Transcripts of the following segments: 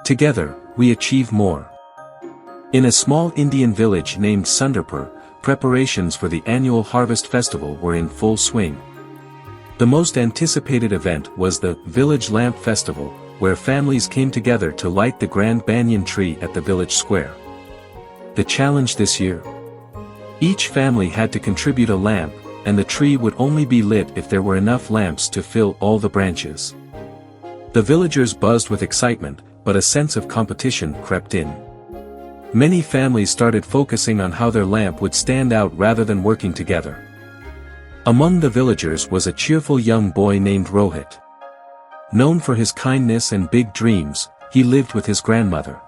Together, we achieve more. In a small Indian village named Sundarpur, preparations for the annual harvest festival were in full swing. The most anticipated event was the Village Lamp Festival, where families came together to light the grand banyan tree at the village square. The challenge this year? Each family had to contribute a lamp, and the tree would only be lit if there were enough lamps to fill all the branches. The villagers buzzed with excitement, but a sense of competition crept in. Many families started focusing on how their lamp would stand out rather than working together. Among the villagers was a cheerful young boy named Rohit. Known for his kindness and big dreams, he lived with his grandmother.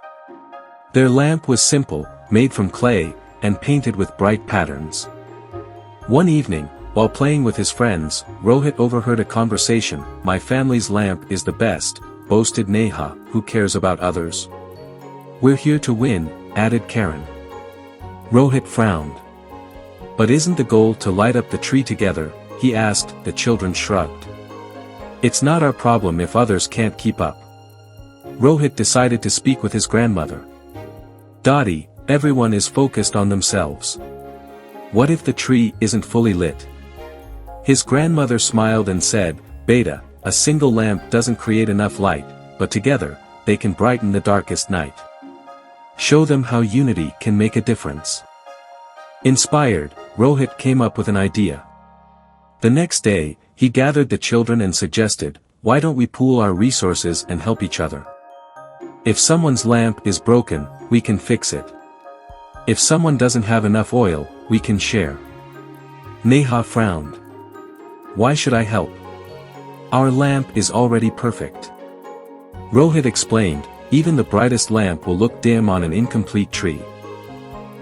Their lamp was simple, made from clay, and painted with bright patterns. One evening, while playing with his friends, Rohit overheard a conversation. "My family's lamp is the best," boasted Neha, "who cares about others? We're here to win," added Karen. Rohit frowned. "But isn't the goal to light up the tree together?" he asked. The children shrugged. "It's not our problem if others can't keep up." Rohit decided to speak with his grandmother. "Dadi, everyone is focused on themselves. What if the tree isn't fully lit?" His grandmother smiled and said, "Beta, a single lamp doesn't create enough light, but together, they can brighten the darkest night. Show them how unity can make a difference." Inspired, Rohit came up with an idea. The next day, he gathered the children and suggested, "Why don't we pool our resources and help each other? If someone's lamp is broken, we can fix it. If someone doesn't have enough oil, we can share." Neha frowned. "Why should I help? Our lamp is already perfect." Rohit explained, "Even the brightest lamp will look dim on an incomplete tree.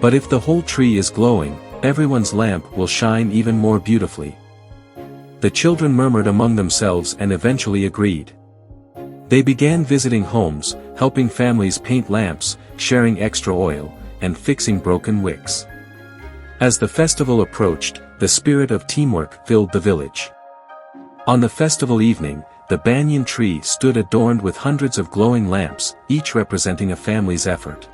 But if the whole tree is glowing, everyone's lamp will shine even more beautifully." The children murmured among themselves and eventually agreed. They began visiting homes, helping families paint lamps, sharing extra oil, and fixing broken wicks. As the festival approached, the spirit of teamwork filled the village. On the festival evening, the banyan tree stood adorned with hundreds of glowing lamps, each representing a family's effort.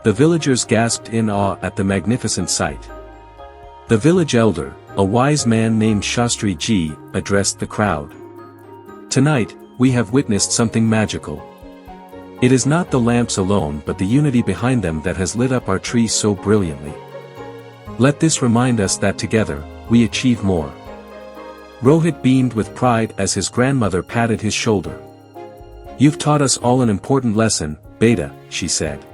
The villagers gasped in awe at the magnificent sight. The village elder, a wise man named Shastri Ji, addressed the crowd. "Tonight, we have witnessed something magical. It is not the lamps alone but the unity behind them that has lit up our tree so brilliantly. Let this remind us that together, we achieve more." Rohit beamed with pride as his grandmother patted his shoulder. "You've taught us all an important lesson, Beta," she said.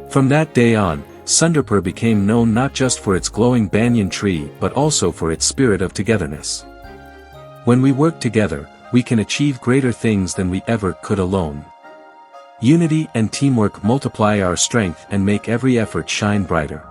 From that day on, Sundarpur became known not just for its glowing banyan tree but also for its spirit of togetherness. When we work together, we can achieve greater things than we ever could alone. Unity and teamwork multiply our strength and make every effort shine brighter.